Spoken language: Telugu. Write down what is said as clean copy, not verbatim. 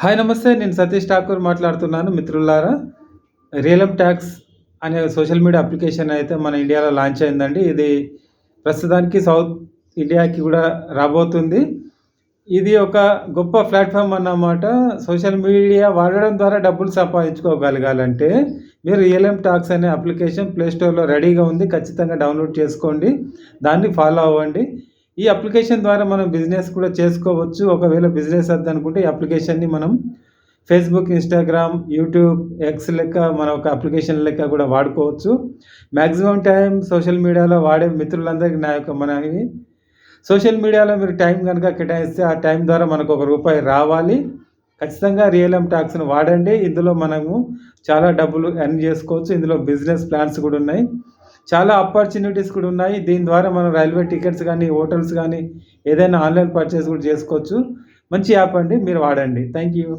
హాయ్ నమస్తే. నేను సతీష్ ఠాకూర్ మాట్లాడుతున్నాను మిత్రులారా. రియలమ్ టాక్స్ అనే సోషల్ మీడియా అప్లికేషన్ అయితే మన ఇండియాలో లాంచ్ అయిందండి. ఇది ప్రస్తుతానికి సౌత్ ఇండియాకి కూడా రాబోతుంది. ఇది ఒక గొప్ప ప్లాట్‌ఫార్మ్ అన్నమాట. సోషల్ మీడియా వాడడం ద్వారా డబ్బులు సంపాదించుకోగలగాలంటే మీరు రియలమ్ టాక్స్ అనే అప్లికేషన్ ప్లే స్టోర్‌లో రెడీగా ఉంది. ఖచ్చితంగా డౌన్‌లోడ్ చేసుకోండి. దాన్ని ఫాలో అవ్వండి. ఈ అప్లికేషన్ ద్వారా మనం బిజినెస్ కూడా చేసుకోవచ్చు. ఒకవేళ బిజినెస్ వద్దనుకుంటే ఈ అప్లికేషన్‌ని మనం ఫేస్‌బుక్, ఇన్‌స్టాగ్రామ్, యూట్యూబ్, ఎక్స్ లెక్క మన ఒక అప్లికేషన్ లెక్క కూడా వాడుకోవచ్చు. మాక్సిమం టైం సోషల్ మీడియాలో వాడే మిత్రులందరికీ నా యొక్క మనవి. సోషల్ మీడియాలో మీరు టైం గనుక కేటాయిస్తే ఆ టైం ద్వారా మనకు ఒక రూపాయి రావాలి. ఖచ్చితంగా రియలమ్ టాక్స్‌ని వాడండి. ఇందులో మనము చాలా డబ్బులు ఎర్న్ చేసుకోవచ్చు. ఇందులో బిజినెస్ ప్లాన్స్ కూడా ఉన్నాయి. చాలా ఆపర్చునిటీస్ కూడా ఉన్నాయి. దీని ద్వారా మనం రైల్వే టికెట్స్ గానీ, హోటల్స్ గానీ ఏదైనా ఆన్‌లైన్ పర్చేస్ కూడా చేసుకోవచ్చు. మంచి యాప్ అండి. మీరు వాడండి. Thank you.